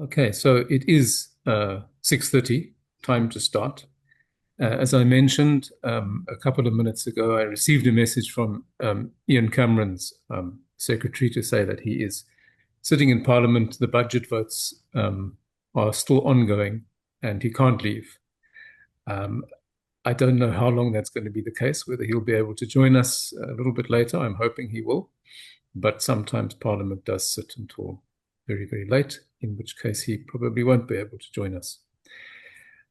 Okay, so it is 6:30, time to start. As I mentioned a couple of minutes ago, I received a message from Ian Cameron's secretary to say that he is sitting in Parliament. The budget votes are still ongoing and he can't leave. I don't know how long that's going to be the case, whether he'll be able to join us a little bit later. I'm hoping he will. But sometimes Parliament does sit until very, very late, in which case he probably won't be able to join us.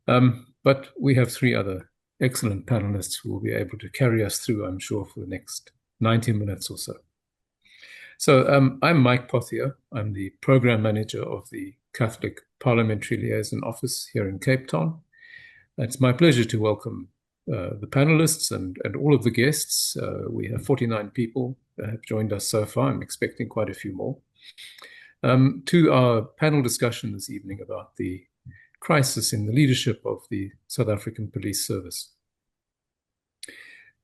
But we have three other excellent panelists who will be able to carry us through, I'm sure, for the next 90 minutes or so. So I'm Mike Pothier. I'm the Program Manager of the Catholic Parliamentary Liaison Office here in Cape Town. It's my pleasure to welcome the panelists and all of the guests. We have 49 people that have joined us so far. I'm expecting quite a few more. To our panel discussion this evening about the crisis in the leadership of the South African Police Service.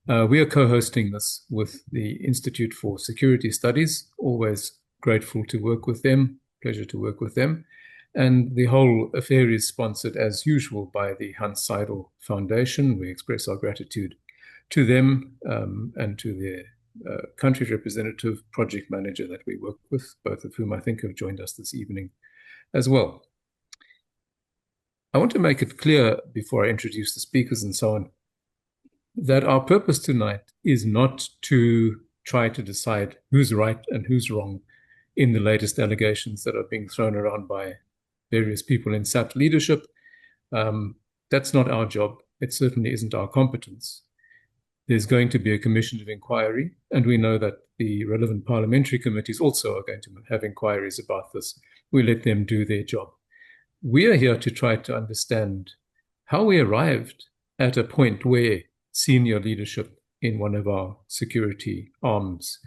We are co-hosting this with the Institute for Security Studies. Always grateful to work with them, pleasure to work with them. And the whole affair is sponsored, as usual, by the Hans Seidel Foundation. We express our gratitude to them and to their country representative, project manager that we work with, both of whom I think have joined us this evening as well. I want to make it clear before I introduce the speakers and so on, that our purpose tonight is not to try to decide who's right and who's wrong in the latest allegations that are being thrown around by various people in SAPS leadership. That's not our job. It certainly isn't our competence. There's going to be a commission of inquiry, and we know that the relevant parliamentary committees also are going to have inquiries about this. We let them do their job. We are here to try to understand how we arrived at a point where senior leadership in one of our security arms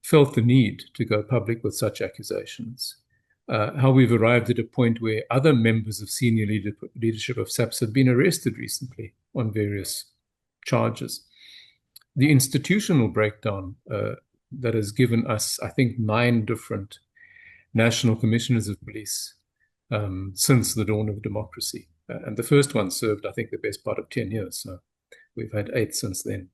felt the need to go public with such accusations. How we've arrived at a point where other members of senior leadership of SAPS have been arrested recently on various charges. The institutional breakdown that has given us, I think, 9 different national commissioners of police since the dawn of democracy. And the first one served, I think, the best part of 10 years. So we've had 8 since then.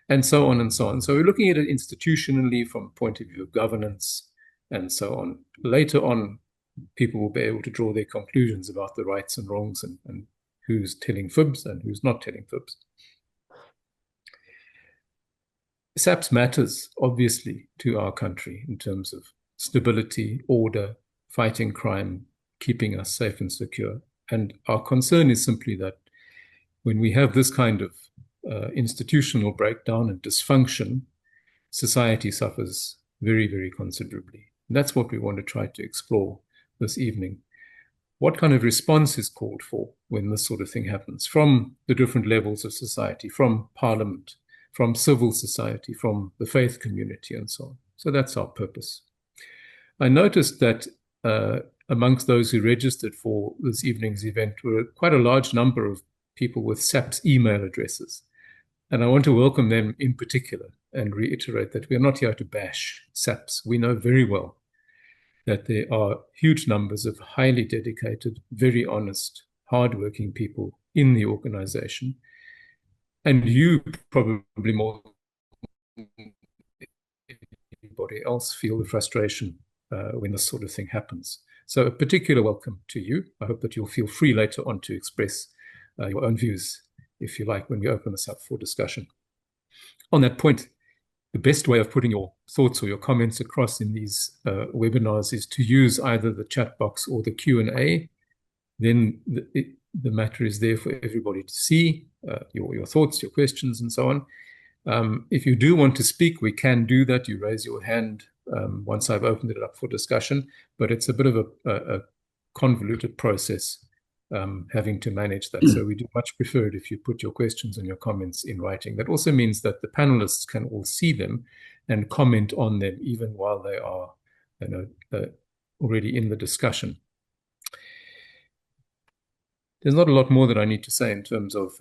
And so on and so on. So we're looking at it institutionally from a point of view of governance and so on. Later on, people will be able to draw their conclusions about the rights and wrongs and who's telling fibs and who's not telling fibs. SAPS matters, obviously, to our country in terms of stability, order, fighting crime, keeping us safe and secure. And our concern is simply that when we have this kind of institutional breakdown and dysfunction, society suffers very, very considerably. And that's what we want to try to explore this evening. What kind of response is called for when this sort of thing happens from the different levels of society, from Parliament, from civil society, from the faith community, and so on. So that's our purpose. I noticed that amongst those who registered for this evening's event were quite a large number of people with SAPS email addresses. And I want to welcome them in particular and reiterate that we are not here to bash SAPS. We know very well that there are huge numbers of highly dedicated, very honest, hardworking people in the organization. And you probably more than anybody else feel the frustration when this sort of thing happens. So a particular welcome to you. I hope that you'll feel free later on to express your own views, if you like, when we open this up for discussion. On that point, the best way of putting your thoughts or your comments across in these webinars is to use either the chat box or the Q&A. Then the matter is there for everybody to see, your thoughts, your questions, and so on. If you do want to speak, we can do that. You raise your hand once I've opened it up for discussion, but it's a bit of a convoluted process having to manage that. So we do much prefer it if you put your questions and your comments in writing. That also means that the panelists can all see them and comment on them even while they are already in the discussion. There's not a lot more that I need to say in terms of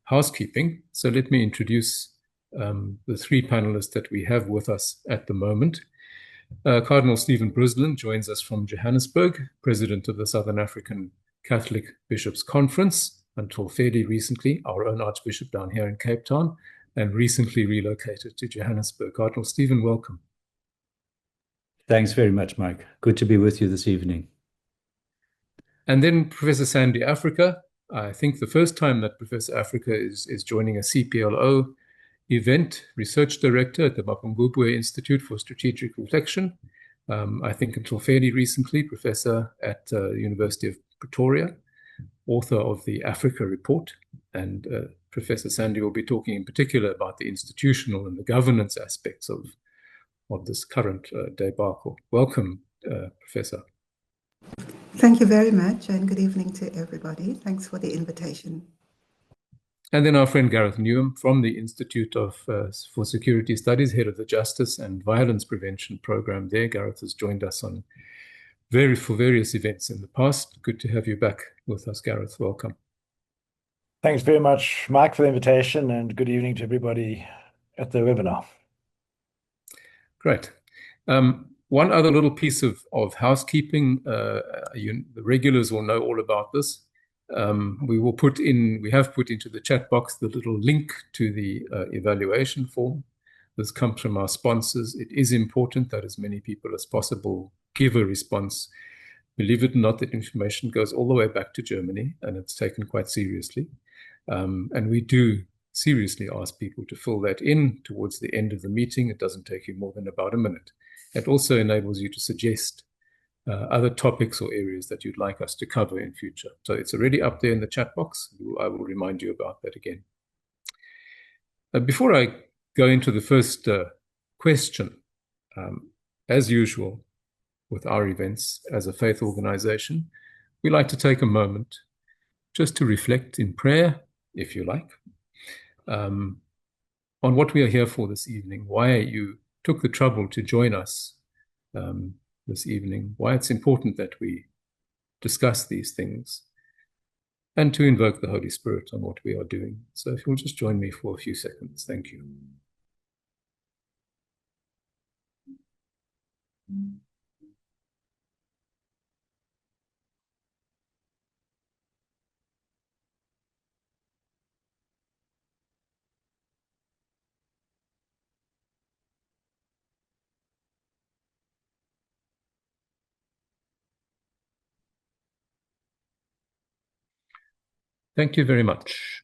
housekeeping. So let me introduce the 3 panelists that we have with us at the moment. Cardinal Stephen Brislin joins us from Johannesburg, President of the Southern African Catholic Bishops' Conference, until fairly recently, our own Archbishop down here in Cape Town, and recently relocated to Johannesburg. Cardinal Stephen, welcome. Thanks very much, Mike. Good to be with you this evening. And then Professor Sandy Africa. I think the first time that Professor Africa is joining a Cplo event, Research Director at the Mapungubwe Institute for Strategic Reflection. I think until fairly recently, Professor at the University of Pretoria, author of the Africa Report. And Professor Sandy will be talking in particular about the institutional and the governance aspects of this current debacle. Welcome, Professor. Thank you very much, and good evening to everybody. Thanks for the invitation. And then our friend Gareth Newham from the Institute for Security Studies, head of the Justice and Violence Prevention Program there. Gareth has joined us for various events in the past. Good to have you back with us, Gareth. Welcome. Thanks very much, Mike, for the invitation, and good evening to everybody at the webinar. Great. One other little piece of housekeeping. The regulars will know all about this. We have put into the chat box the little link to the evaluation form. This comes from our sponsors. It is important that as many people as possible give a response. Believe it or not, that information goes all the way back to Germany, and it's taken quite seriously. And we do seriously ask people to fill that in towards the end of the meeting. It doesn't take you more than about a minute. It also enables you to suggest other topics or areas that you'd like us to cover in future. So it's already up there in the chat box. I will remind you about that again. Before I go into the first question, as usual with our events as a faith organization, we like to take a moment just to reflect in prayer, if you like, on what we are here for this evening, why you took the trouble to join us this evening, why it's important that we discuss these things, and to invoke the Holy Spirit on what we are doing. So if you'll just join me for a few seconds. Thank you. Thank you very much.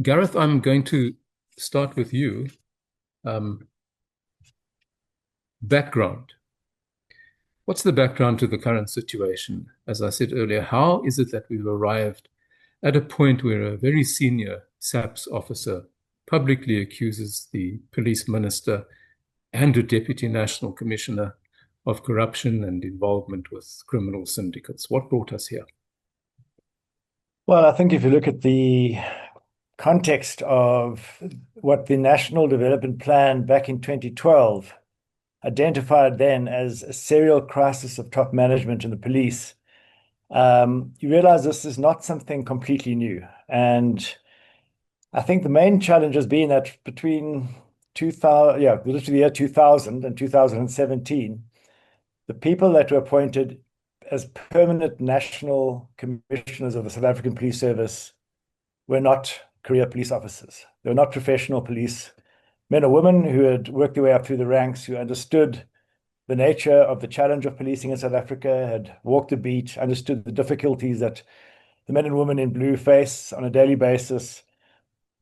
Gareth, I'm going to start with you. Background. What's the background to the current situation? As I said earlier, how is it that we've arrived at a point where a very senior SAPS officer publicly accuses the police minister and a deputy national commissioner of corruption and involvement with criminal syndicates? What brought us here? Well, I think if you look at the context of what the National Development Plan back in 2012 identified then as a serial crisis of top management in the police, you realize this is not something completely new. And I think the main challenge has been that between literally the year 2000 and 2017, the people that were appointed as permanent national commissioners of the South African Police Service were not career police officers. They were not professional police men or women who had worked their way up through the ranks, who understood the nature of the challenge of policing in South Africa, had walked the beat, understood the difficulties that the men and women in blue face on a daily basis,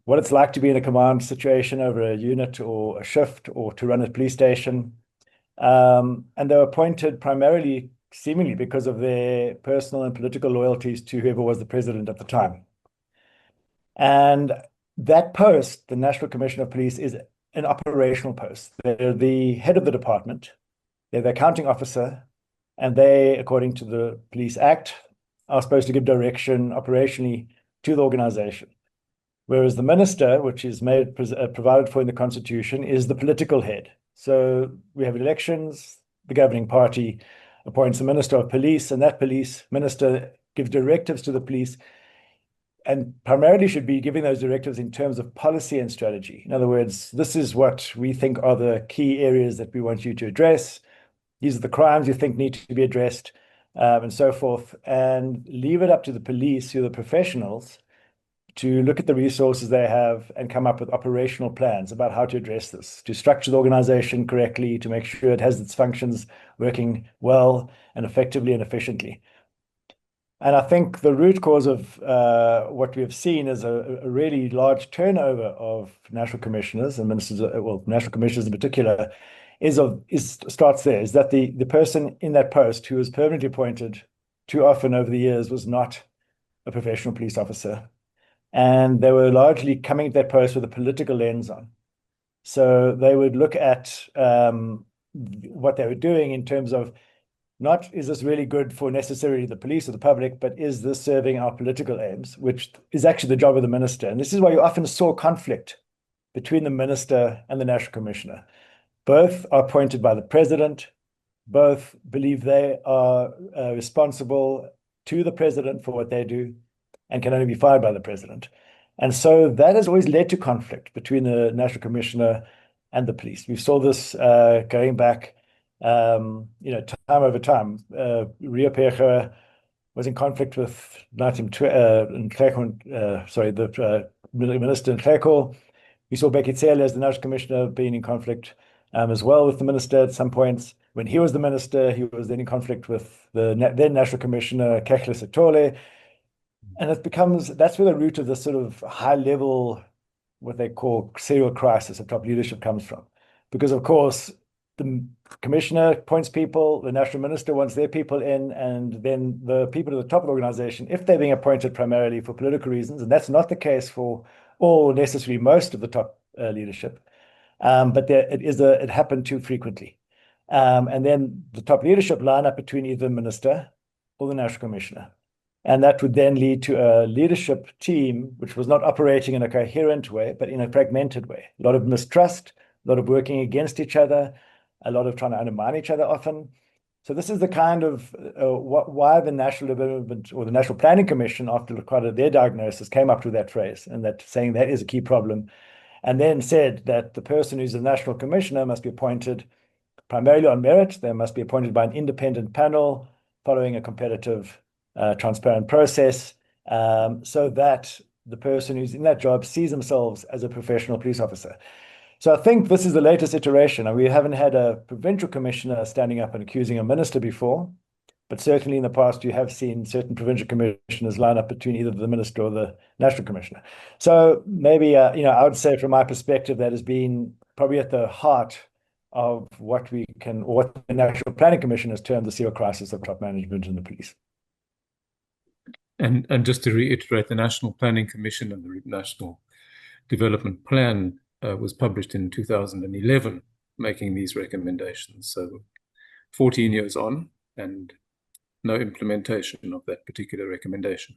what it's like to be in a command situation over a unit or a shift or to run a police station. And they were appointed primarily, seemingly because of their personal and political loyalties to whoever was the president at the time. And that post, the National Commissioner of Police, is an operational post. They're the head of the department, they're the accounting officer, and they, according to the Police Act, are supposed to give direction operationally to the organization. Whereas the minister, which is provided for in the Constitution, is the political head. So we have elections, the governing party appoints a minister of police, and that police minister gives directives to the police and primarily should be giving those directives in terms of policy and strategy. In other words, this is what we think are the key areas that we want you to address. These are the crimes you think need to be addressed, and so forth, and leave it up to the police, who are the professionals, to look at the resources they have and come up with operational plans about how to address this, to structure the organization correctly, to make sure it has its functions working well and effectively and efficiently. And I think the root cause of what we have seen is a really large turnover of national commissioners and ministers, well, national commissioners in particular, starts there, is that the person in that post who was permanently appointed too often over the years was not a professional police officer. And they were largely coming to that post with a political lens on. So they would look at what they were doing in terms of, not is this really good for necessarily the police or the public, but is this serving our political aims, which is actually the job of the minister. And this is why you often saw conflict between the minister and the national commissioner. Both are appointed by the president. Both believe they are responsible to the president for what they do and can only be fired by the president. And so that has always led to conflict between the national commissioner and the police. We saw this going back time over time. Rio Pejo was in conflict with the minister in Kleko. We saw Bekitsele as the national commissioner being in conflict as well with the minister at some points. When he was the minister, he was then in conflict with the then national commissioner, Kekhle Setole. And that's where the root of this sort of high level, what they call serial crisis of top leadership comes from. Because of course, the commissioner appoints people, the national minister wants their people in, and then the people at the top of the organization, if they're being appointed primarily for political reasons, and that's not the case for all necessarily most of the top leadership, but it happened too frequently. And then the top leadership line up between either the minister or the national commissioner. And that would then lead to a leadership team which was not operating in a coherent way, but in a fragmented way. A lot of mistrust, a lot of working against each other, a lot of trying to undermine each other often. So this is the kind of why the National Development or the National Planning Commission, after quite their diagnosis, came up with that phrase, and that saying that is a key problem, and then said that the person who's a national commissioner must be appointed primarily on merit. They must be appointed by an independent panel following a competitive, transparent process, so that the person who's in that job sees themselves as a professional police officer. So I think this is the latest iteration, and we haven't had a provincial commissioner standing up and accusing a minister before, but certainly in the past you have seen certain provincial commissioners line up between either the minister or the national commissioner. So maybe I would say from my perspective that has been probably at the heart of what the National Planning Commission has termed the serial crisis of top management in the police. And just to reiterate, the National Planning Commission and the National Development Plan was published in 2011, making these recommendations. So 14 years on and no implementation of that particular recommendation.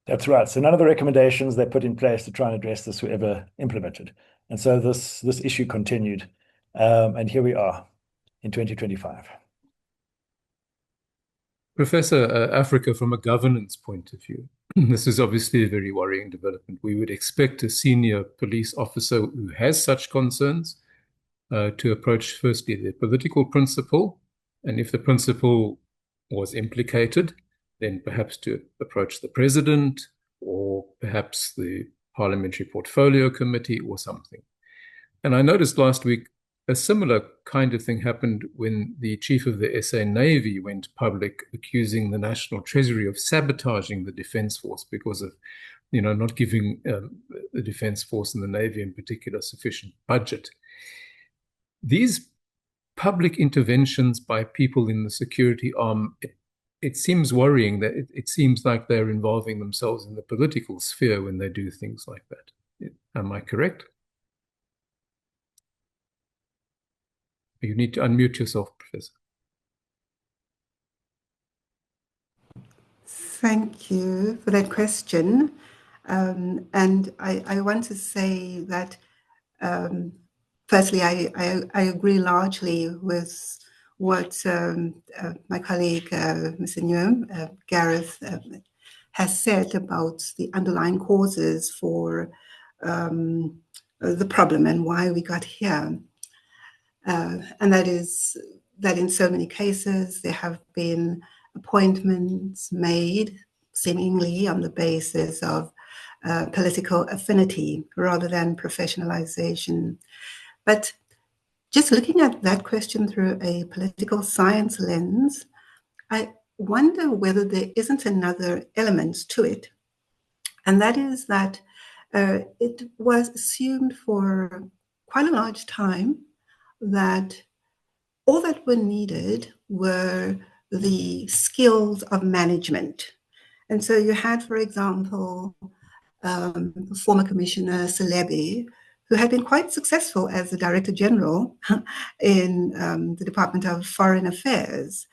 That's right. So none of the recommendations they put in place to try and address this were ever implemented. And so this issue continued. And here we are in 2025. Professor, Africa, from a governance point of view, this is obviously a very worrying development. We would expect a senior police officer who has such concerns to approach firstly the political principal, and if the principal was implicated, then perhaps to approach the president or perhaps the Parliamentary Portfolio Committee or something. And I noticed last week a similar kind of thing happened when the chief of the SA Navy went public accusing the National Treasury of sabotaging the Defence Force because of, not giving the Defence Force and the Navy in particular sufficient budget. These public interventions by people in the security arm, it seems worrying that it seems like they're involving themselves in the political sphere when they do things like that. Am I correct? You need to unmute yourself, Professor. Thank you for that question. And I want to say that, firstly, I agree largely with what my colleague, Mr. Newham, Gareth, has said about the underlying causes for the problem and why we got here. And that is that in so many cases there have been appointments made seemingly on the basis of political affinity rather than professionalization. But just looking at that question through a political science lens, I wonder whether there isn't another element to it, and that is that it was assumed for quite a large time that all that were needed were the skills of management. And so you had, for example, former Commissioner Celebi, who had been quite successful as the Director General in the Department of Foreign Affairs.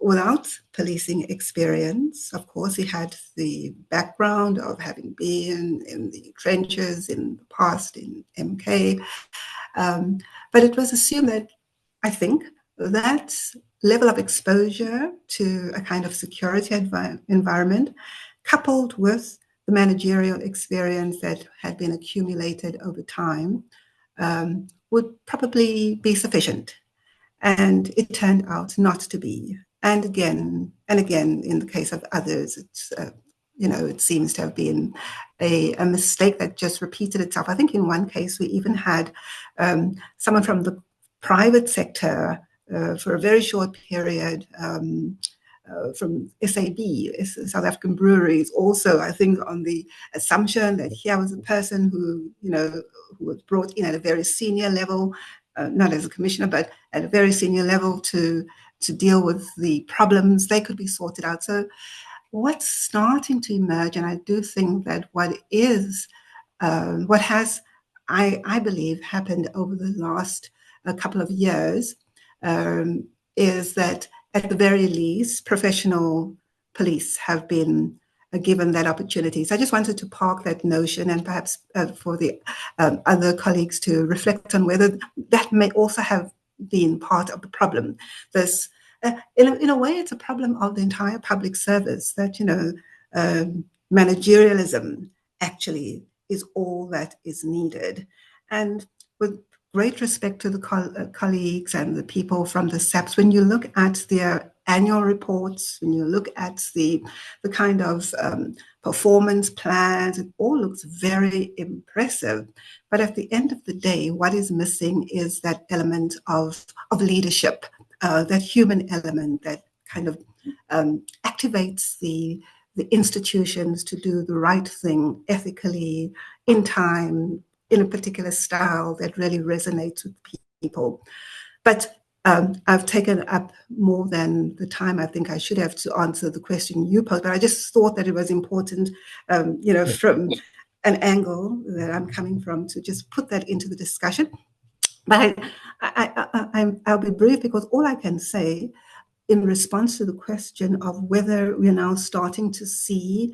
Without policing experience, of course, he had the background of having been in the trenches in the past in MK. But it was assumed that, I think, that level of exposure to a kind of security environment, coupled with the managerial experience that had been accumulated over time, would probably be sufficient. And it turned out not to be. And again, in the case of others, it's, it seems to have been a mistake that just repeated itself. I think in one case, we even had someone from the private sector for a very short period from SAB, South African Breweries, also, I think, on the assumption that here was a person who was brought in at a very senior level, not as a commissioner, but at a very senior level to deal with the problems. They could be sorted out. So what's starting to emerge, and I do think that what has, I believe, happened over the last couple of years is that at the very least, professional police have been given that opportunity. So I just wanted to park that notion and perhaps for the other colleagues to reflect on whether that may also have been part of the problem. This, in a way, it's a problem of the entire public service that, managerialism actually is all that is needed. And with great respect to the colleagues and the people from the SAPS, when you look at their annual reports, when you look at the kind of performance plans, it all looks very impressive. But at the end of the day, what is missing is that element of leadership, that human element that kind of activates the institutions to do the right thing ethically, in time, in a particular style that really resonates with people. But I've taken up more than the time I think I should have to answer the question you posed, but I just thought that it was important, from an angle that I'm coming from, to just put that into the discussion. But I'll be brief, because all I can say in response to the question of whether we're now starting to see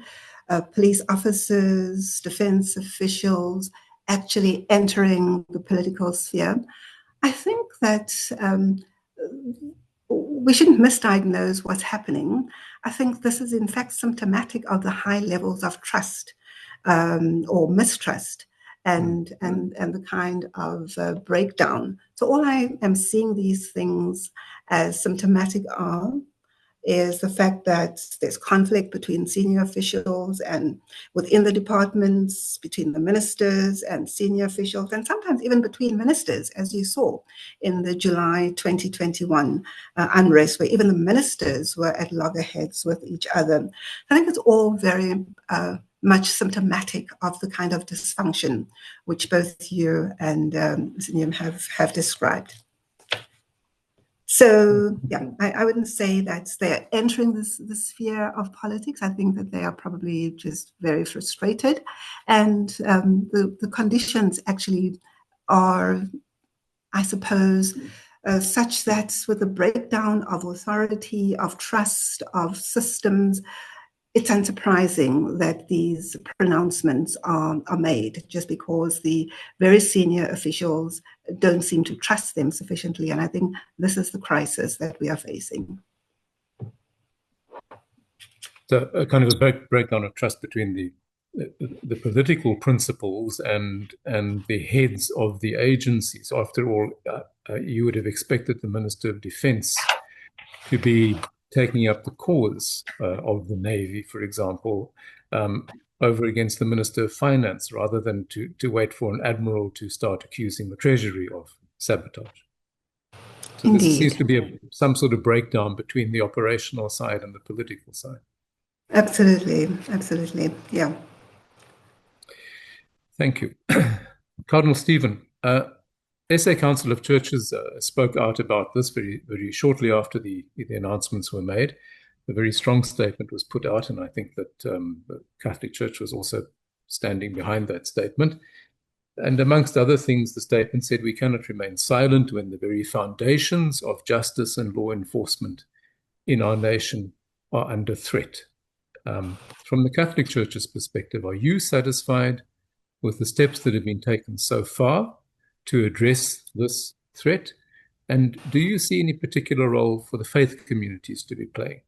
police officers, defense officials actually entering the political sphere, I think that we shouldn't misdiagnose what's happening. I think this is in fact symptomatic of the high levels of trust or mistrust and the kind of breakdown. So all I am seeing these things as symptomatic of is the fact that there's conflict between senior officials and within the departments, between the ministers and senior officials, and sometimes even between ministers, as you saw in the July 2021 unrest, where even the ministers were at loggerheads with each other. I think it's all very much symptomatic of the kind of dysfunction which both you and Mr. Neum have described. So, yeah, I wouldn't say that they're entering the sphere of politics. I think that they are probably just very frustrated. And the conditions actually are, I suppose, such that with the breakdown of authority, of trust, of systems, it's unsurprising that these pronouncements are made, just because the very senior officials don't seem to trust them sufficiently. And I think this is the crisis that we are facing. So a kind of a breakdown of trust between the political principles and the heads of the agencies. After all, you would have expected the Minister of Defence to be taking up the cause of the Navy, for example, over against the Minister of Finance, rather than to wait for an admiral to start accusing the Treasury of sabotage. So Indeed. This seems to be some sort of breakdown between the operational side and the political side. Absolutely, absolutely, yeah. Thank you. Cardinal Stephen, SA Council of Churches spoke out about this very, very shortly after the announcements were made. A very strong statement was put out, and I think that the Catholic Church was also standing behind that statement. And amongst other things, the statement said we cannot remain silent when the very foundations of justice and law enforcement in our nation are under threat. From the Catholic Church's perspective, are you satisfied with the steps that have been taken so far to address this threat? And do you see any particular role for the faith communities to be playing?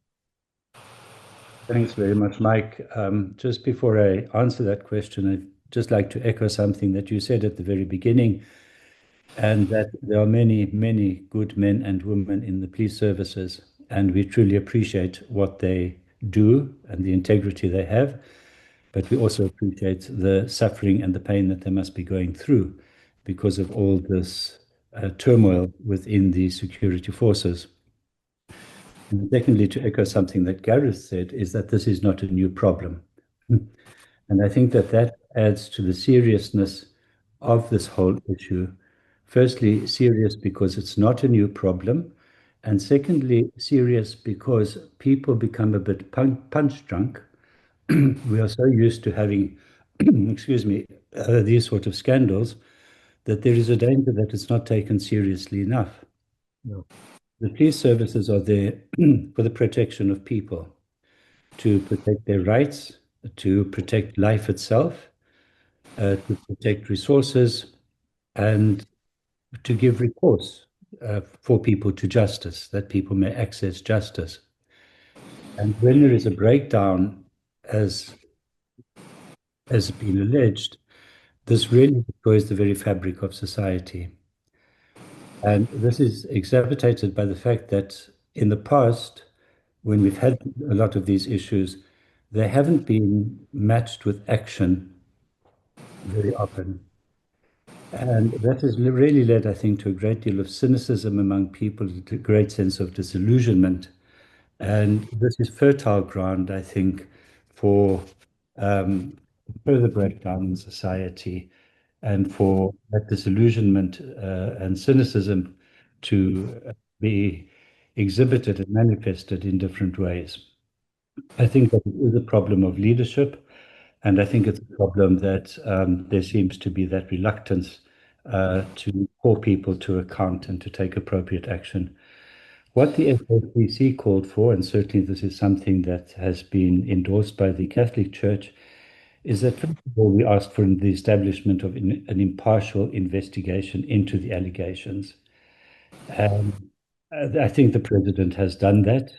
Thanks very much, Mike. Just before I answer that question, I'd just like to echo something that you said at the very beginning, and that there are many, many good men and women in the police services, and we truly appreciate what they do and the integrity they have. But we also appreciate the suffering and the pain that they must be going through because of all this turmoil within the security forces. And secondly, to echo something that Gareth said, is that this is not a new problem. And I think that that adds to the seriousness of this whole issue. Firstly, serious because it's not a new problem. And secondly, serious because people become a bit punch drunk. We are so used to having, excuse me, these sort of scandals that there is a danger that it's not taken seriously enough. No. The police services are there for the protection of people, to protect their rights, to protect life itself, to protect resources, and to give recourse for people to justice, that people may access justice. And when there is a breakdown, as has been alleged, this really destroys the very fabric of society. And this is exacerbated by the fact that in the past, when we've had a lot of these issues, they haven't been matched with action very often. And that has really led, I think, to a great deal of cynicism among people, to a great sense of disillusionment. And this is fertile ground, I think, for further breakdown in society and for that disillusionment and cynicism to be exhibited and manifested in different ways. I think that it is a problem of leadership, and I think it's a problem that there seems to be that reluctance to call people to account and to take appropriate action. What the SAPC called for, and certainly this is something that has been endorsed by the Catholic Church, is that first of all, we asked for the establishment of an impartial investigation into the allegations. I think the President has done that.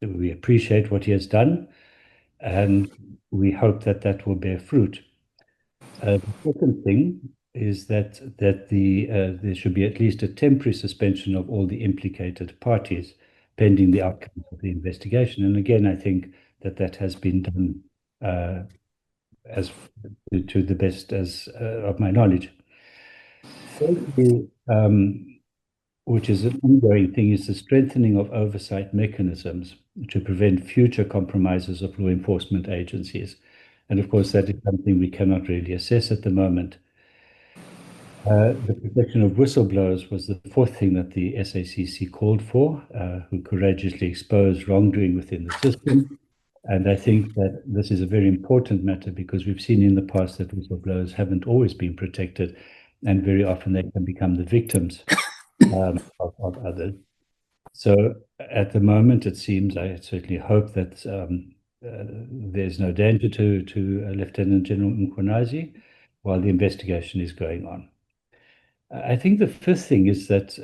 We appreciate what he has done, and we hope that that will bear fruit. The second thing is that there should be at least a temporary suspension of all the implicated parties pending the outcome of the investigation. And again, I think that that has been done as to the best as of my knowledge. Thirdly, which is an ongoing thing, is the strengthening of oversight mechanisms to prevent future compromises of law enforcement agencies. And of course, that is something we cannot really assess at the moment. The protection of whistleblowers was the fourth thing that the SACC called for, who courageously expose wrongdoing within the system. And I think that this is a very important matter because we've seen in the past that whistleblowers haven't always been protected, and very often they can become the victims of others. So at the moment, it seems, I certainly hope that there's no danger to Lieutenant General Mkhwanazi while the investigation is going on. I think the fifth thing is that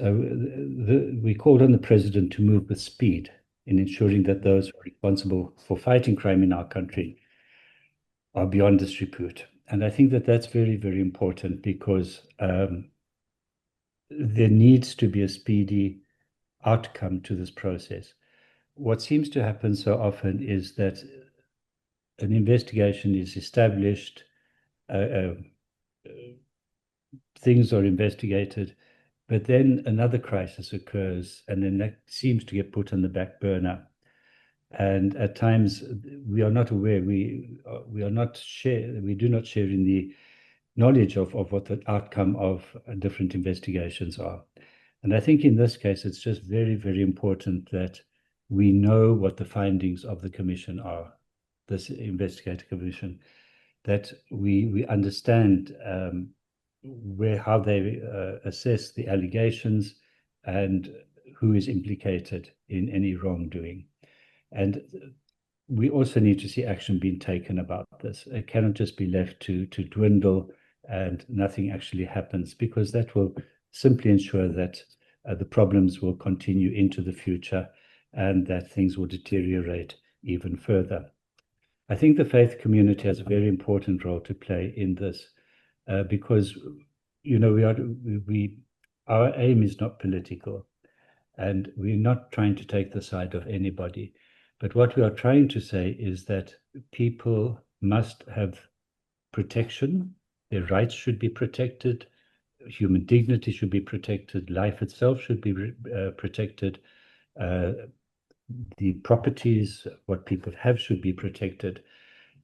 we called on the President to move with speed in ensuring that those who are responsible for fighting crime in our country are beyond disrepute. And I think that that's very, very important, because there needs to be a speedy outcome to this process. What seems to happen so often is that an investigation is established, things are investigated, but then another crisis occurs, and then that seems to get put on the back burner. And at times we are not aware, we do not share in the knowledge of what the outcome of different investigations are. And I think in this case, it's just very, very important that we know what the findings of the commission are, this investigative commission, that we understand how they assess the allegations and who is implicated in any wrongdoing. And we also need to see action being taken about this. It cannot just be left to dwindle and nothing actually happens, because that will simply ensure that the problems will continue into the future and that things will deteriorate even further. I think the faith community has a very important role to play in this, because, you know, our aim is not political, and we're not trying to take the side of anybody. But what we are trying to say is that people must have protection, their rights should be protected, human dignity should be protected, life itself should be protected, the properties, what people have, should be protected.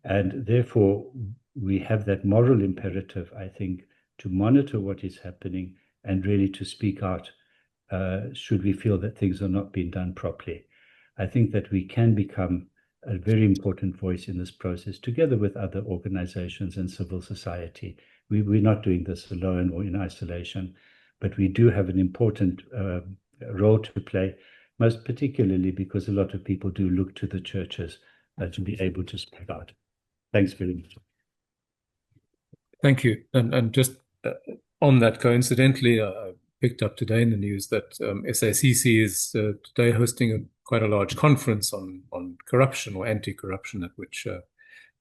And therefore, we have that moral imperative, I think, to monitor what is happening and really to speak out should we feel that things are not being done properly. I think that we can become a very important voice in this process, together with other organizations and civil society. We're not doing this alone or in isolation, but we do have an important role to play, most particularly because a lot of people do look to the churches to be able to speak out. Thanks very much. Thank you. And just on that, coincidentally, I picked up today in the news that SACC is today hosting quite a large conference on corruption or anti-corruption, at which,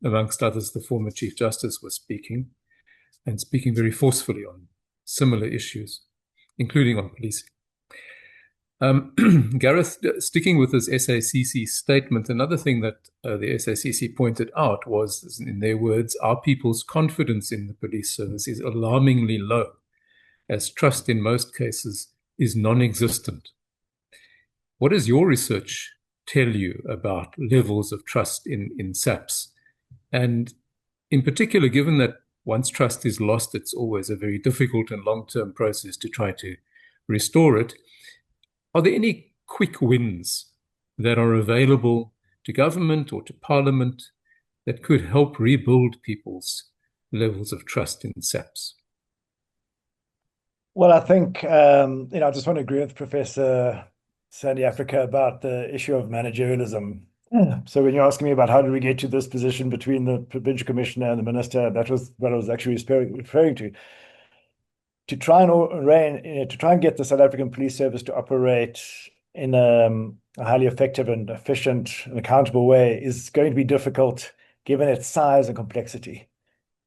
amongst others, the former Chief Justice was speaking very forcefully on similar issues, including on policing. Gareth, sticking with this SACC statement, another thing that the SACC pointed out was, in their words, our people's confidence in the police service is alarmingly low, as trust in most cases is non-existent. What does your research tell you about levels of trust in SAPS? And in particular, given that once trust is lost, it's always a very difficult and long-term process to try to restore it. Are there any quick wins that are available to government or to Parliament that could help rebuild people's levels of trust in SAPS? Well, I think, I just want to agree with Professor Sandy Africa about the issue of managerialism. So when you're asking me about how did we get to this position between the Provincial Commissioner and the Minister, that was what I was actually referring to. To try and get the South African Police Service to operate in a highly effective and efficient and accountable way is going to be difficult given its size and complexity.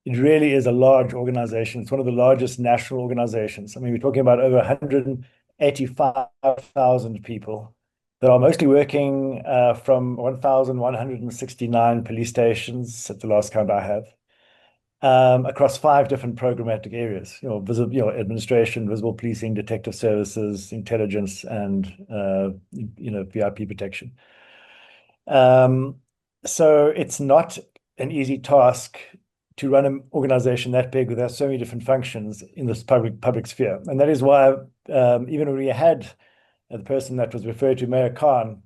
It really is a large organization. It's one of the largest national organizations. I mean, we're talking about over 185,000 people that are mostly working from 1,169 police stations at the last count I have. Across 5 different programmatic areas, administration, visible policing, detective services, intelligence, and VIP protection. So it's not an easy task to run an organization that big with so many different functions in this public sphere, and that is why even when we had the person that was referred to, Mayor Khan,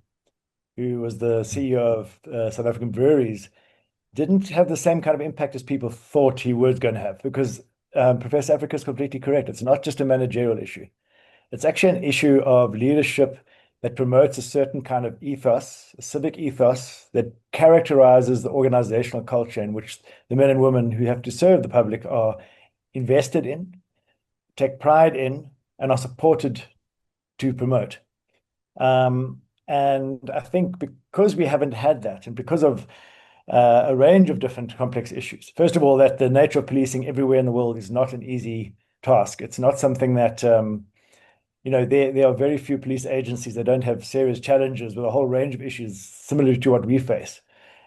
who was the CEO of South African Breweries, didn't have the same kind of impact as people thought he was going to have, because Professor Africa is completely correct. It's not just a managerial issue. It's actually an issue of leadership that promotes a certain kind of ethos, a civic ethos that characterizes the organizational culture in which the men and women who have to serve the public are invested in, take pride in, and are supported to promote. And I think because we haven't had that, and because of a range of different complex issues, first of all, that the nature of policing everywhere in the world is not an easy task. It's not something that, there are very few police agencies that don't have serious challenges with a whole range of issues similar to what we face.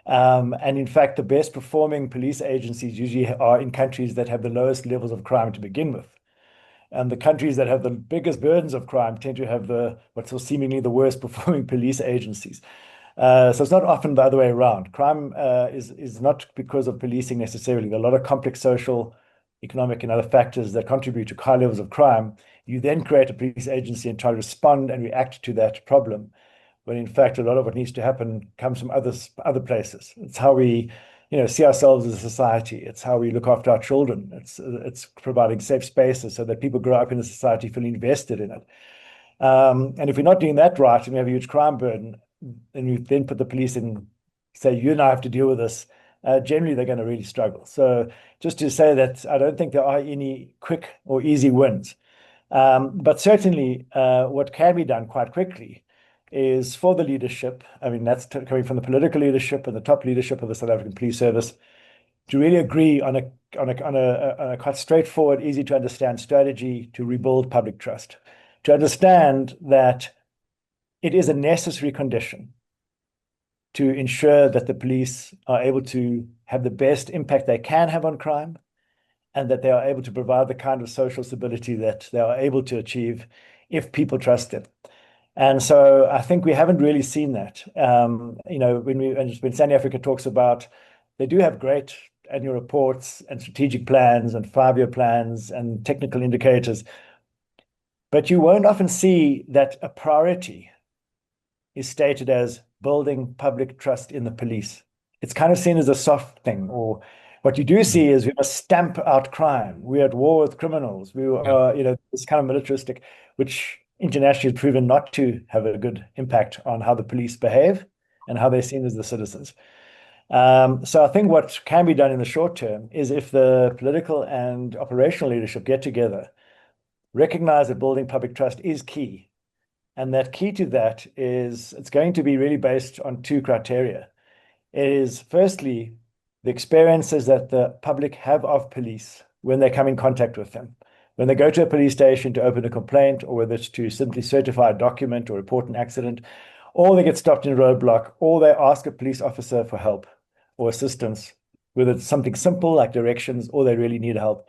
And in fact, the best performing police agencies usually are in countries that have the lowest levels of crime to begin with. And the countries that have the biggest burdens of crime tend to have what's seemingly the worst performing police agencies. So it's not often the other way around. Crime is not because of policing necessarily. There are a lot of complex social, economic, and other factors that contribute to high levels of crime. You then create a police agency and try to respond and react to that problem, when in fact a lot of what needs to happen comes from other places. It's how we see ourselves as a society. It's how we look after our children. It's providing safe spaces so that people grow up in a society feeling invested in it. And if we're not doing that right, and we have a huge crime burden, and we then put the police in, say, you and I have to deal with this, generally they're going to really struggle. So just to say that I don't think there are any quick or easy wins. But certainly what can be done quite quickly is for the leadership, I mean, that's coming from the political leadership and the top leadership of the South African Police Service, to really agree on a quite straightforward, easy to understand strategy to rebuild public trust, to understand that it is a necessary condition to ensure that the police are able to have the best impact they can have on crime, and that they are able to provide the kind of social stability that they are able to achieve if people trust them. And so I think we haven't really seen that. When Sunny Africa talks about, they do have great annual reports and strategic plans and 5-year plans and technical indicators, but you won't often see that a priority is stated as building public trust in the police. It's kind of seen as a soft thing, or what you do see is we must stamp out crime. We're at war with criminals. We are, this kind of militaristic, which internationally has proven not to have a good impact on how the police behave and how they're seen as the citizens. So I think what can be done in the short term is, if the political and operational leadership get together, recognize that building public trust is key. And that key to that is, it's going to be really based on 2 criteria. It is firstly, the experiences that the public have of police when they come in contact with them. When they go to a police station to open a complaint, or whether it's to simply certify a document or report an accident, or they get stopped in a roadblock, or they ask a police officer for help or assistance, whether it's something simple like directions, or they really need help.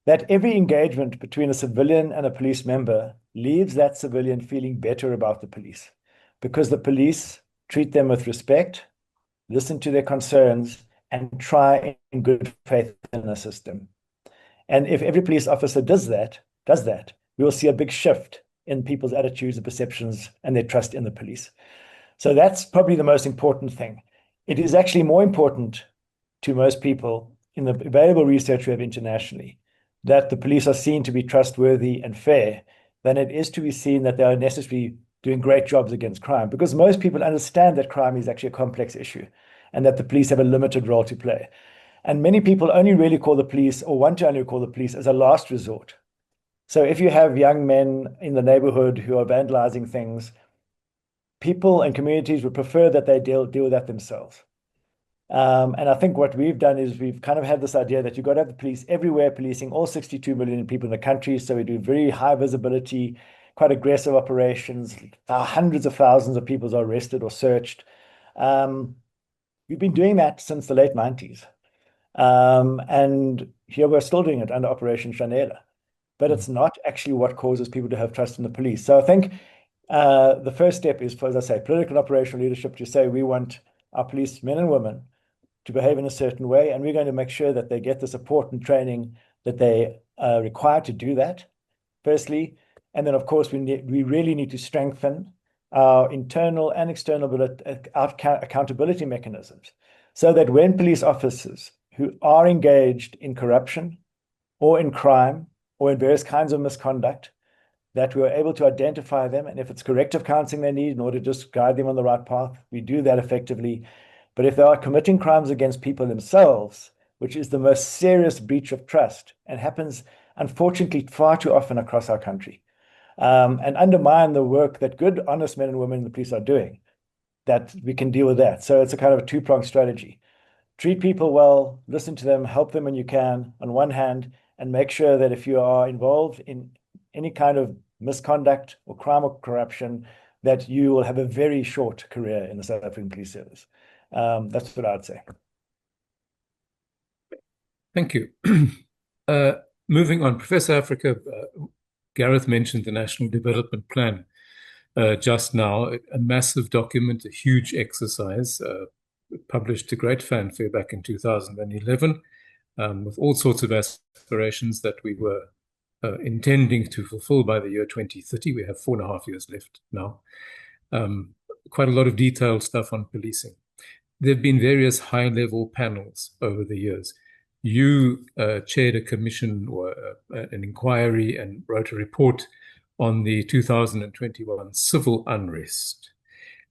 That every engagement between a civilian and a police member leaves that civilian feeling better about the police, because the police treat them with respect, listen to their concerns, and try in good faith and assist them. And if every police officer does that, we will see a big shift in people's attitudes and perceptions and their trust in the police. So that's probably the most important thing. It is actually more important to most people, in the available research we have internationally, that the police are seen to be trustworthy and fair, than it is to be seen that they are necessarily doing great jobs against crime, because most people understand that crime is actually a complex issue and that the police have a limited role to play. And many people only really call the police, or want to only call the police, as a last resort. So if you have young men in the neighborhood who are vandalizing things, people and communities would prefer that they deal with that themselves. And I think what we've done is we've kind of had this idea that you've got to have the police everywhere, policing all 62 million people in the country. So we do very high visibility, quite aggressive operations. Hundreds of thousands of people are arrested or searched. We've been doing that since the late 90s. And here we're still doing it under Operation Chanela. But it's not actually what causes people to have trust in the police. So I think the first step is, as I say, political and operational leadership, to say we want our police men and women to behave in a certain way, and we're going to make sure that they get the support and training that they are required to do that, firstly. And then, of course, we really need to strengthen our internal and external accountability mechanisms, so that when police officers who are engaged in corruption or in crime or in various kinds of misconduct, that we are able to identify them, and if it's corrective counseling they need in order to just guide them on the right path, we do that effectively. But if they are committing crimes against people themselves, which is the most serious breach of trust and happens, unfortunately, far too often across our country, and undermine the work that good, honest men and women in the police are doing, that we can deal with that. So it's a kind of a two-pronged strategy. Treat people well, listen to them, help them when you can, on one hand, and make sure that if you are involved in any kind of misconduct or crime or corruption, that you will have a very short career in the South African Police Service. That's what I'd say. Thank you. Moving on, Professor Africa, Gareth mentioned the National Development Plan just now, a massive document, a huge exercise, published to great fanfare back in 2011, with all sorts of aspirations that we were intending to fulfill by the year 2030. We have 4.5 years left now. Quite a lot of detailed stuff on policing. There have been various high-level panels over the years. You chaired a commission or an inquiry and wrote a report on the 2021 civil unrest.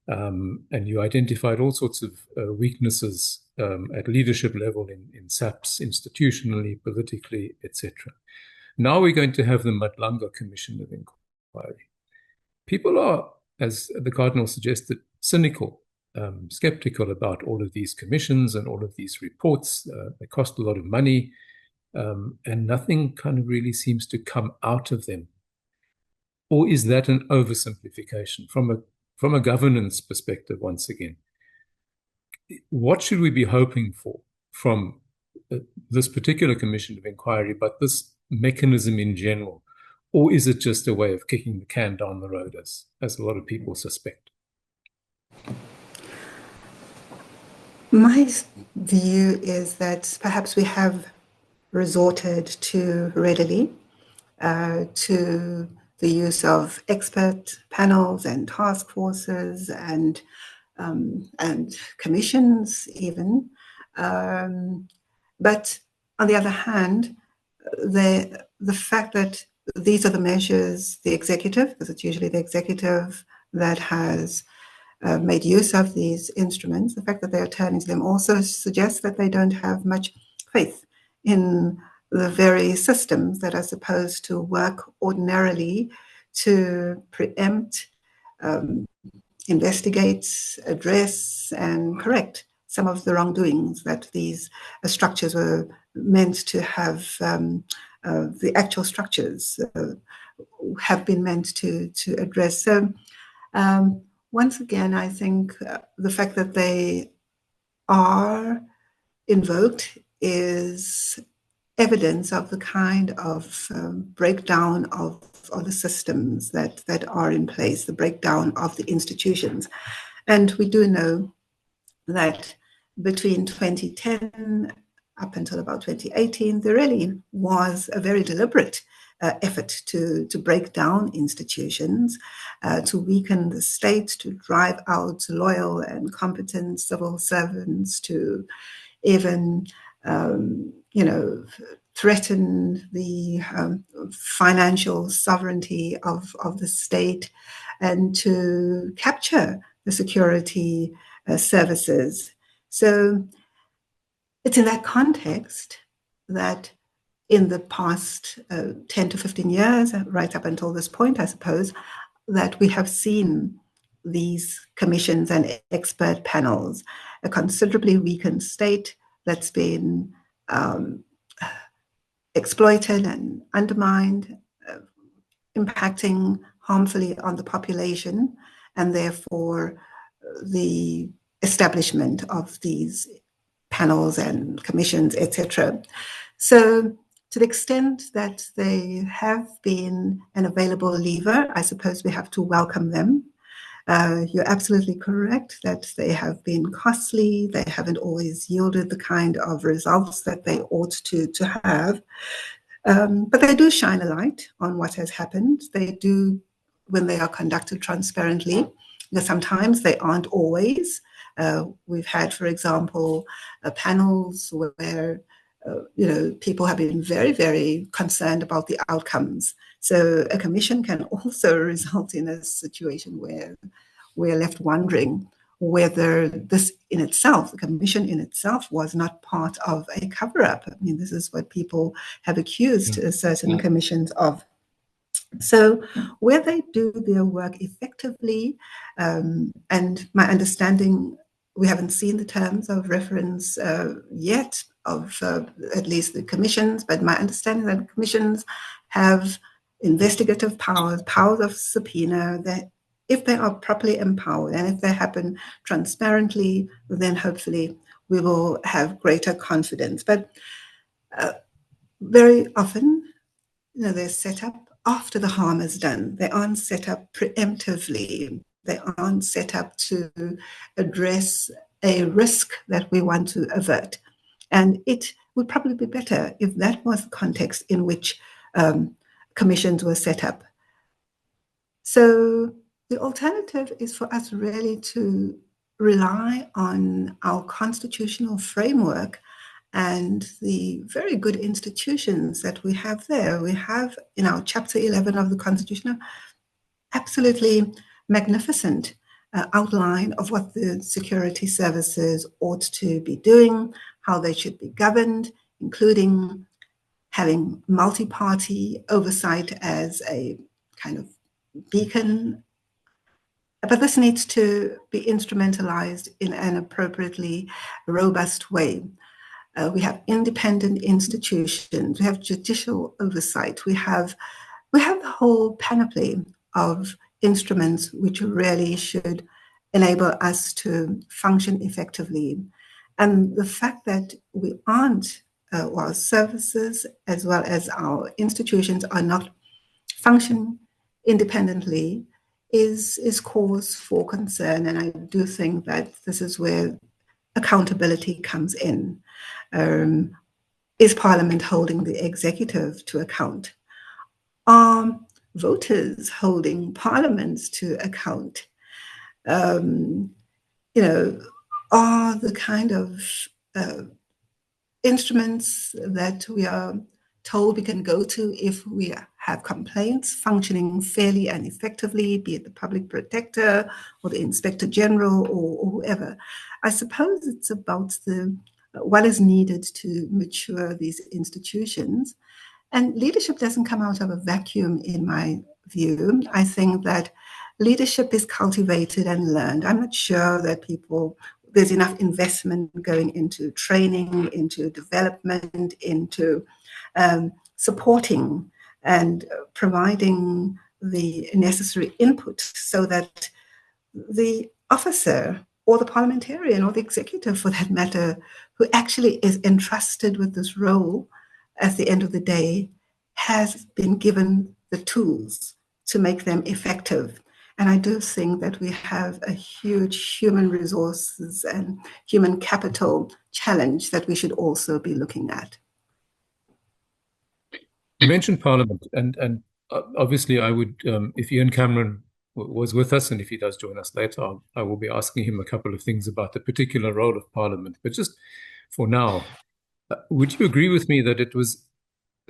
And you identified all sorts of weaknesses at leadership level in SAPS, institutionally, politically, etc. Now we're going to have the Madlanga Commission of Enquiry. People are, as the Cardinal suggested, cynical, skeptical about all of these commissions and all of these reports. They cost a lot of money, and nothing kind of really seems to come out of them. Or is that an oversimplification from a governance perspective once again? What should we be hoping for from this particular Commission of Enquiry, but this mechanism in general? Or is it just a way of kicking the can down the road, as a lot of people suspect? My view is that perhaps we have resorted too readily to the use of expert panels and task forces and commissions even. But on the other hand, the fact that these are the measures the executive, because it's usually the executive that has made use of these instruments, the fact that they are turning to them also suggests that they don't have much faith in the very systems that are supposed to work ordinarily to preempt, investigate, address, and correct some of the wrongdoings that these structures were meant to have. The actual structures have been meant to address. So once again, I think the fact that they are invoked is evidence of the kind of breakdown of the systems that are in place, the breakdown of the institutions. And we do know that between 2010 up until about 2018, there really was a very deliberate effort to break down institutions, to weaken the state, to drive out loyal and competent civil servants, to even, threaten the financial sovereignty of the state, and to capture the security services. So it's in that context that in the past 10 to 15 years, right up until this point, I suppose, that we have seen these commissions and expert panels, a considerably weakened state that's been exploited and undermined, impacting harmfully on the population, and therefore the establishment of these panels and commissions, etc. So to the extent that they have been an available lever, I suppose we have to welcome them. You're absolutely correct that they have been costly. They haven't always yielded the kind of results that they ought to have. But they do shine a light on what has happened. They do, when they are conducted transparently. Sometimes they aren't always. We've had, for example, panels where people have been very, very concerned about the outcomes. So a commission can also result in a situation where we're left wondering whether this in itself, the commission in itself, was not part of a cover-up. I mean, this is what people have accused certain commissions of. So where they do their work effectively, and my understanding, we haven't seen the terms of reference yet of at least the commissions, but my understanding that the commissions have investigative powers, powers of subpoena, that if they are properly empowered and if they happen transparently, then hopefully we will have greater confidence. But very often, they're set up after the harm is done. They aren't set up preemptively. They aren't set up to address a risk that we want to avert. And it would probably be better if that was the context in which commissions were set up. So the alternative is for us really to rely on our constitutional framework and the very good institutions that we have there. We have in our Chapter 11 of the Constitution absolutely magnificent outline of what the security services ought to be doing, how they should be governed, including having multi-party oversight as a kind of beacon. But this needs to be instrumentalized in an appropriately robust way. We have independent institutions, we have judicial oversight, we have the whole panoply of instruments which really should enable us to function effectively. And the fact that we aren't, or our services as well as our institutions are not functioning independently is cause for concern. And I do think that this is where accountability comes in. Is Parliament holding the executive to account? Are voters holding parliaments to account? Are the kind of instruments that we are told we can go to if we have complaints functioning fairly and effectively, be it the public protector or the inspector general or whoever? I suppose it's about what is needed to mature these institutions. And leadership doesn't come out of a vacuum, in my view. I think that leadership is cultivated and learned. I'm not sure that there's enough investment going into training, into development, into supporting and providing the necessary input so that the officer or the parliamentarian or the executive, for that matter, who actually is entrusted with this role at the end of the day, has been given the tools to make them effective. And I do think that we have a huge human resources and human capital challenge that we should also be looking at. You mentioned Parliament, and obviously I would, if Ian Cameron was with us, and if he does join us later, I will be asking him a couple of things about the particular role of Parliament. But just for now, would you agree with me that it was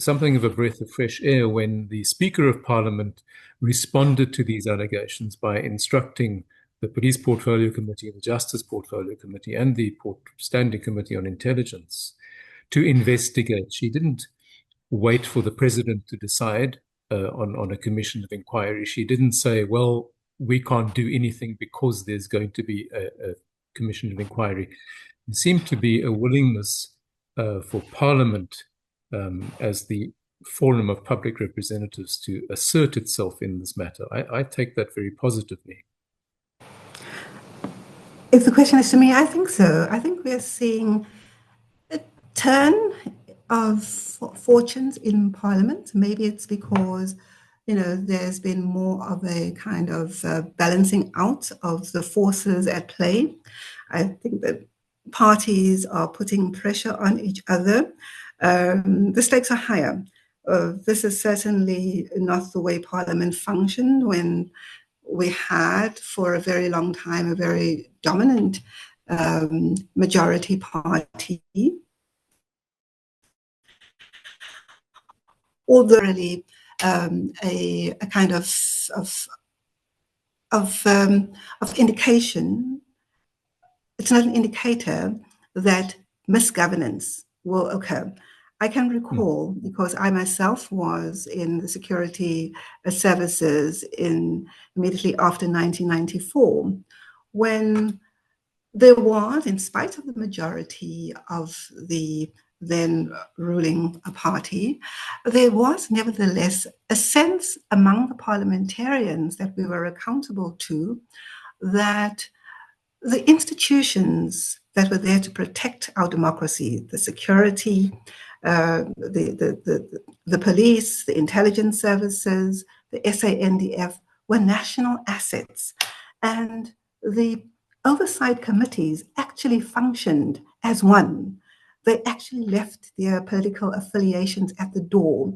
something of a breath of fresh air when the Speaker of Parliament responded to these allegations by instructing the Police Portfolio Committee, the Justice Portfolio Committee, and the Standing Committee on Intelligence to investigate? She didn't wait for the President to decide on a commission of inquiry. She didn't say, well, we can't do anything because there's going to be a commission of inquiry. There seemed to be a willingness for Parliament as the forum of public representatives to assert itself in this matter. I take that very positively. If the question is to me, I think so. I think we are seeing a turn of fortunes in Parliament. Maybe it's because there's been more of a kind of balancing out of the forces at play. I think that parties are putting pressure on each other. The stakes are higher. This is certainly not the way Parliament functioned when we had, for a very long time, a very dominant majority party. Although really a kind of indication, it's not an indicator that misgovernance will occur. I can recall, because I myself was in the security services immediately after 1994, when there was, in spite of the majority of the then ruling party, there was nevertheless a sense among the parliamentarians that we were accountable to, that the institutions that were there to protect our democracy, the security, the police, the intelligence services, the SANDF, were national assets. And the oversight committees actually functioned as one. They actually left their political affiliations at the door,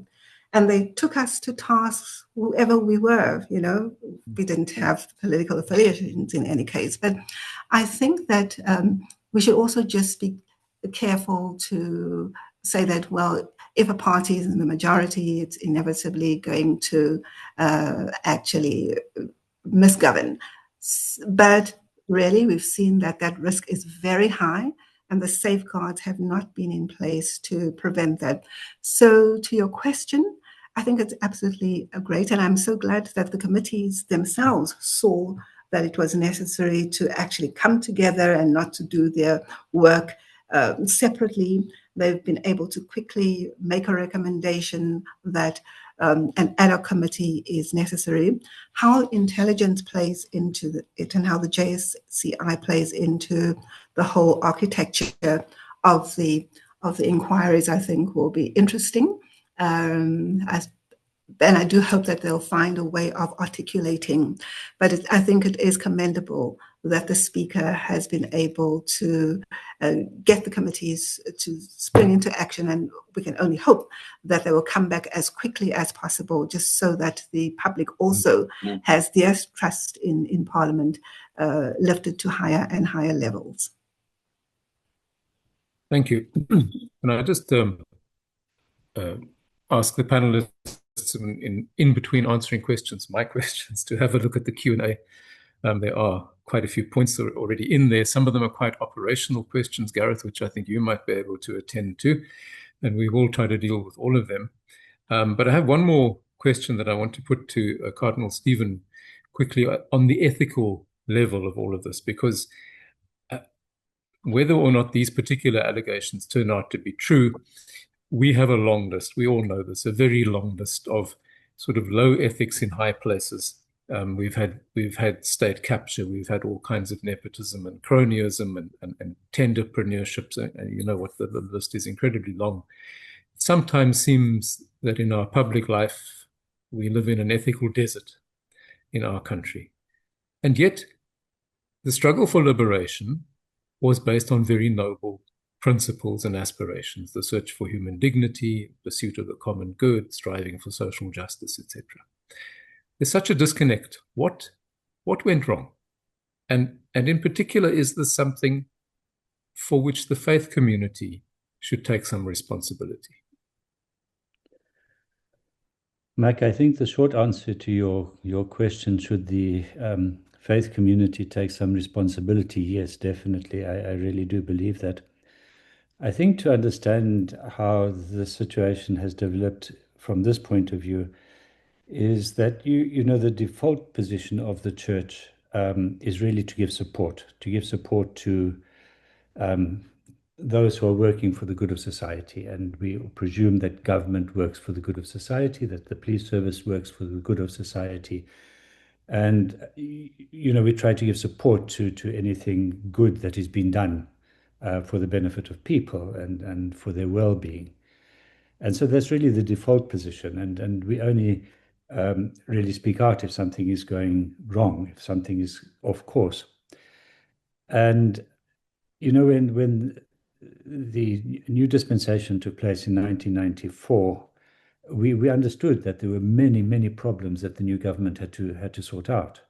and they took us to tasks, whoever we were. We didn't have political affiliations in any case. But I think that we should also just be careful to say that, well, if a party is in the majority, it's inevitably going to actually misgovern. But really, we've seen that risk is very high, and the safeguards have not been in place to prevent that. So to your question, I think it's absolutely great, and I'm so glad that the committees themselves saw that it was necessary to actually come together and not to do their work separately. They've been able to quickly make a recommendation that an ad hoc committee is necessary. How intelligence plays into it and how the JSCI plays into the whole architecture of the inquiries, I think, will be interesting. And I do hope that they'll find a way of articulating. But I think it is commendable that the Speaker has been able to get the committees to spring into action, and we can only hope that they will come back as quickly as possible, just so that the public also has their trust in Parliament lifted to higher and higher levels. Thank you. And I just ask the panelists in between answering questions, my questions, to have a look at the Q&A. There are quite a few points that are already in there. Some of them are quite operational questions, Gareth, which I think you might be able to attend to, and we will try to deal with all of them. But I have one more question that I want to put to Cardinal Stephen quickly on the ethical level of all of this, because whether or not these particular allegations turn out to be true, we have a long list. We all know this, a very long list of sort of low ethics in high places. We've had state capture. We've had all kinds of nepotism and cronyism and tenderpreneurships. And you know what, the list is incredibly long. It sometimes seems that in our public life, we live in an ethical desert in our country. And yet, the struggle for liberation was based on very noble principles and aspirations: the search for human dignity, pursuit of the common good, striving for social justice, etc. There's such a disconnect. What went wrong? And in particular, is this something for which the faith community should take some responsibility? Mike, I think the short answer to your question, should the faith community take some responsibility? Yes, definitely. I really do believe that. I think to understand how the situation has developed from this point of view is that the default position of the church is really to give support to those who are working for the good of society. And we presume that government works for the good of society, that the police service works for the good of society. And, we try to give support to anything good that is being done for the benefit of people and for their well-being. And so that's really the default position. And we only really speak out if something is going wrong, if something is off course. And, when the new dispensation took place in 1994, we understood that there were many, many problems that the new government had to sort out.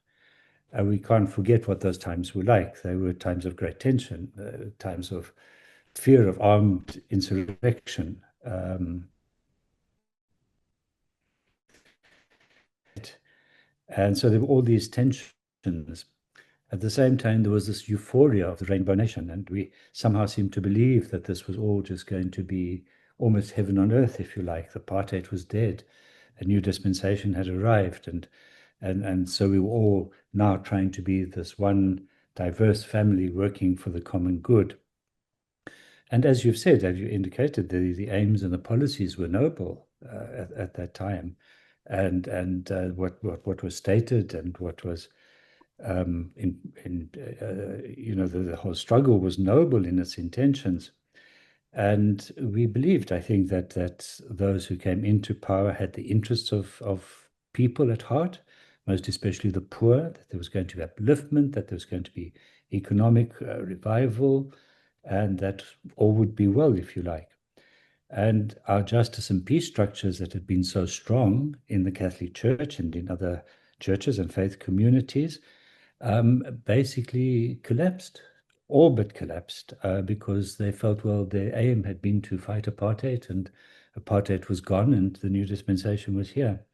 And we can't forget what those times were like. They were times of great tension, times of fear of armed insurrection. And so there were all these tensions. At the same time, there was this euphoria of the Rainbow Nation, and we somehow seemed to believe that this was all just going to be almost heaven on earth, if you like. The apartheid was dead. A new dispensation had arrived, and so we were all now trying to be this one diverse family working for the common good. And as you've said, as you indicated, the aims and the policies were noble at that time, and what was stated and what was the whole struggle was noble in its intentions. And we believed, I think, that those who came into power had the interests of people at heart, most especially the poor, that there was going to be upliftment, that there was going to be economic revival, and that all would be well, if you like. And our justice and peace structures that had been so strong in the Catholic Church and in other churches and faith communities basically collapsed, all but collapsed, because they felt, well, their aim had been to fight apartheid, and apartheid was gone and the new dispensation was here.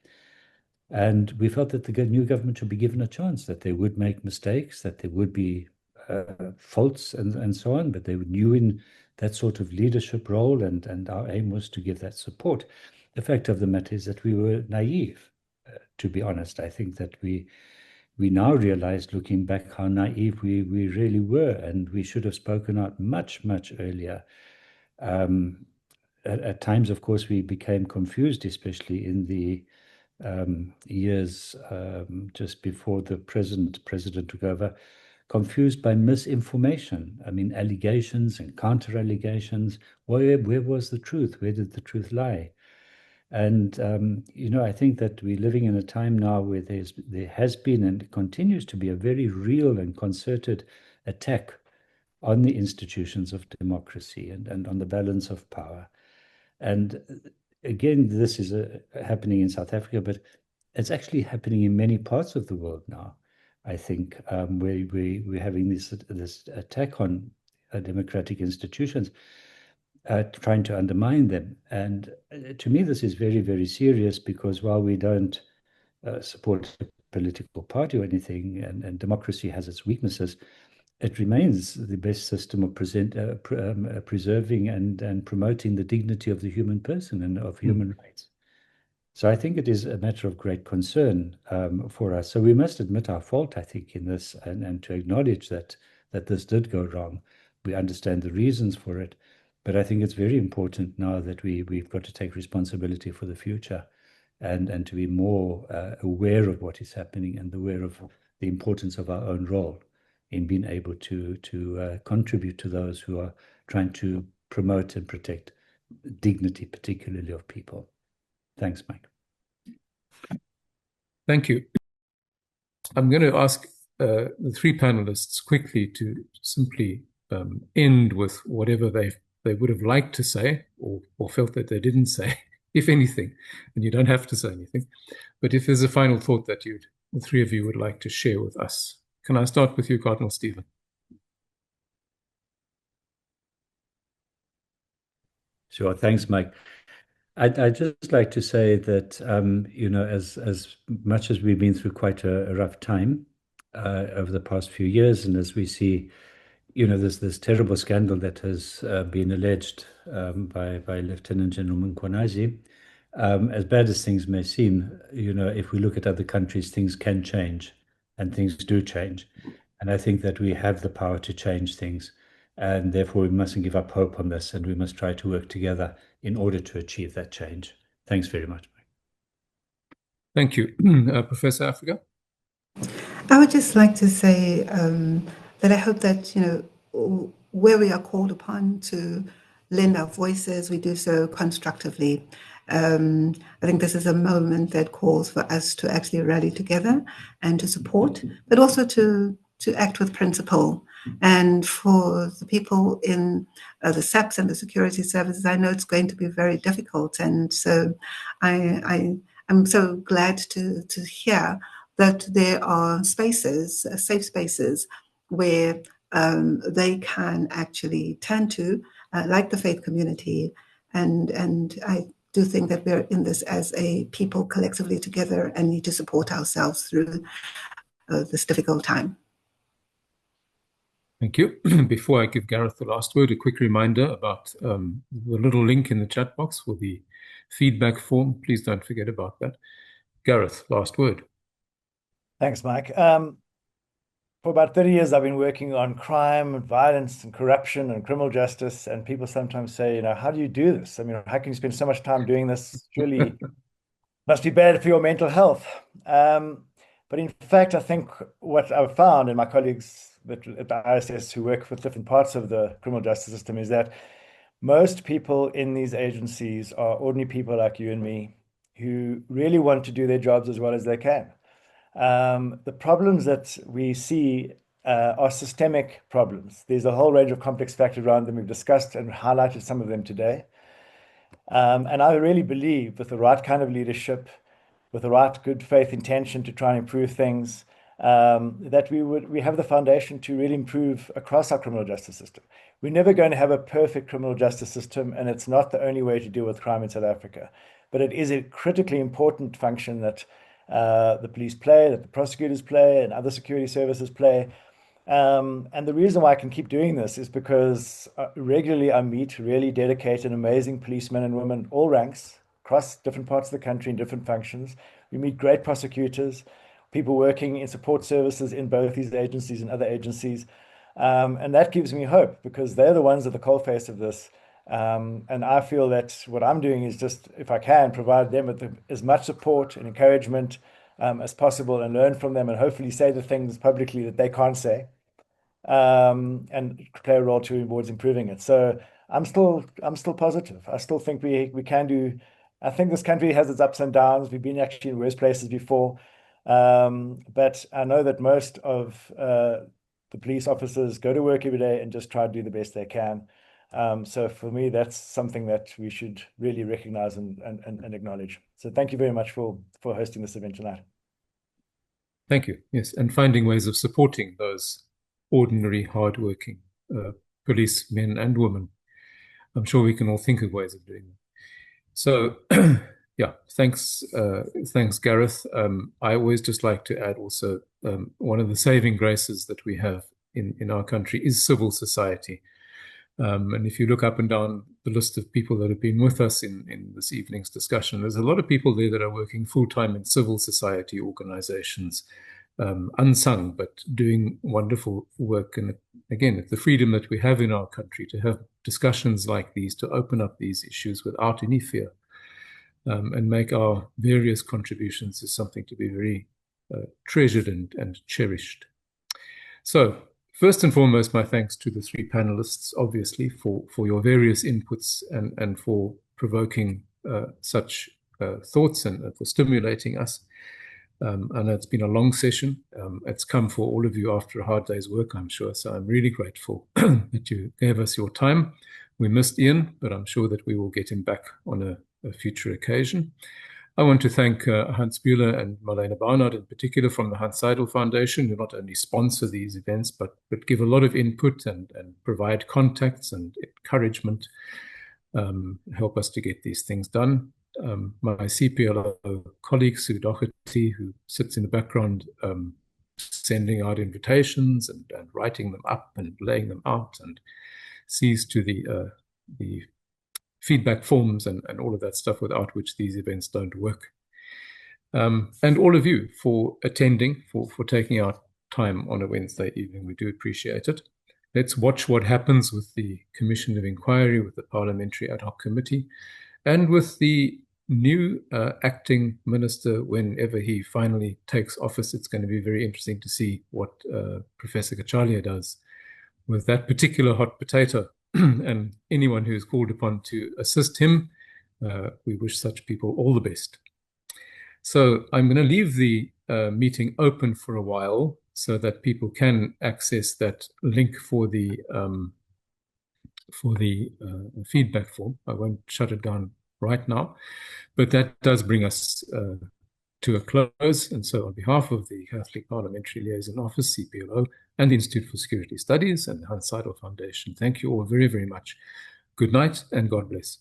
And we felt that the new government should be given a chance, that they would make mistakes, that there would be faults and so on, but they knew in that sort of leadership role, and our aim was to give that support. The fact of the matter is that we were naive, to be honest. I think that we now realize, looking back, how naive we really were, and we should have spoken out much, much earlier. At times, of course, we became confused, especially in the years just before the president took over, confused by misinformation. I mean, allegations and counter-allegations. Where was the truth? Where did the truth lie? And, I think that we're living in a time now where there has been and continues to be a very real and concerted attack on the institutions of democracy and on the balance of power. And again, this is happening in South Africa, but it's actually happening in many parts of the world now, I think, where we're having this attack on democratic institutions, trying to undermine them. And to me, this is very, very serious, because while we don't support a political party or anything, and democracy has its weaknesses, it remains the best system of preserving and promoting the dignity of the human person and of human rights. So I think it is a matter of great concern for us. So we must admit our fault, I think, in this, and to acknowledge that this did go wrong. We understand the reasons for it, but I think it's very important now that we've got to take responsibility for the future, and to be more aware of what is happening and aware of the importance of our own role in being able to contribute to those who are trying to promote and protect dignity, particularly of people. Thanks, Mike. Thank you. I'm going to ask the three panelists quickly to simply end with whatever they would have liked to say or felt that they didn't say, if anything. And you don't have to say anything. But if there's a final thought that the three of you would like to share with us. Can I start with you, Cardinal Stephen? Sure. Thanks, Mike. I'd just like to say that, as much as we've been through quite a rough time over the past few years, and as we see, this terrible scandal that has been alleged by Lieutenant General Mkhwanazi, as bad as things may seem, if we look at other countries, things can change, and things do change. And I think that we have the power to change things. And therefore, we mustn't give up hope on this, and we must try to work together in order to achieve that change. Thanks very much, Mike. Thank you. Professor Africa? I would just like to say that I hope that, where we are called upon to lend our voices, we do so constructively. I think this is a moment that calls for us to actually rally together and to support, but also to act with principle. And for the people in the SAPS and the security services, I know it's going to be very difficult. And so I'm so glad to hear that there are spaces, safe spaces, where they can actually turn to, like the faith community. And I do think that we're in this as a people collectively together and need to support ourselves through this difficult time. Thank you. Before I give Gareth the last word, a quick reminder about the little link in the chat box for the feedback form. Please don't forget about that. Gareth, last word. Thanks, Mike. For about 30 years, I've been working on crime and violence and corruption and criminal justice. And people sometimes say, you know, how do you do this? I mean, how can you spend so much time doing this? Surely must be bad for your mental health. But in fact, I think what I've found, and my colleagues at the ISS who work with different parts of the criminal justice system, is that most people in these agencies are ordinary people like you and me who really want to do their jobs as well as they can. The problems that we see are systemic problems. There's a whole range of complex factors around them. We've discussed and highlighted some of them today. And I really believe with the right kind of leadership, with the right good faith intention to try and improve things, that we have the foundation to really improve across our criminal justice system. We're never going to have a perfect criminal justice system, and it's not the only way to deal with crime in South Africa. But it is a critically important function that the police play, that the prosecutors play, and other security services play. And the reason why I can keep doing this is because regularly I meet really dedicated, amazing policemen and women, all ranks, across different parts of the country in different functions. We meet great prosecutors, people working in support services in both these agencies and other agencies. And that gives me hope because they're the ones at the coalface of this. And I feel that what I'm doing is just, if I can, provide them with as much support and encouragement as possible and learn from them and hopefully say the things publicly that they can't say. And play a role towards improving it. So I'm still positive. I still think we can do. I think this country has its ups and downs. We've been actually in worse places before, but I know that most of the police officers go to work every day and just try to do the best they can. So for me, that's something that we should really recognize and acknowledge. So thank you very much for hosting this event tonight. Thank you. Yes, and finding ways of supporting those ordinary, hardworking policemen and women. I'm sure we can all think of ways of doing that. So, yeah, thanks, Gareth. I always just like to add also one of the saving graces that we have in our country is civil society. And if you look up and down the list of people that have been with us in this evening's discussion, there's a lot of people there that are working full-time in civil society organizations, unsung, but doing wonderful work. And again, it's the freedom that we have in our country to have discussions like these, to open up these issues without any fear, and make our various contributions is something to be very treasured and cherished. So, first and foremost, my thanks to the three panelists, obviously, for your various inputs and for provoking such thoughts and for stimulating us. I know it's been a long session. It's come for all of you after a hard day's work, I'm sure. So I'm really grateful that you gave us your time. We missed Ian, but I'm sure that we will get him back on a future occasion. I want to thank Hans Bühler and Marlene Barnard in particular from the Hans Seidel Foundation, who not only sponsor these events, but give a lot of input and provide contacts and encouragement, help us to get these things done. My Cplo colleague, Sue Doherty, who sits in the background sending out invitations and writing them up and laying them out and sees to the feedback forms and all of that stuff without which these events don't work. And all of you for attending, for taking out time on a Wednesday evening. We do appreciate it. Let's watch what happens with the Commission of Enquiry, with the Parliamentary Ad Hoc Committee, and with the new acting minister whenever he finally takes office. It's going to be very interesting to see what Professor Kachalia does with that particular hot potato. And anyone who is called upon to assist him, we wish such people all the best. So I'm going to leave the meeting open for a while so that people can access that link for the feedback form. I won't shut it down right now, but that does bring us to a close. And so on behalf of the Catholic Parliamentary Liaison Office, Cplo, and the Institute for Security Studies and the Hans Seidel Foundation, thank you all very, very much. Good night and God bless.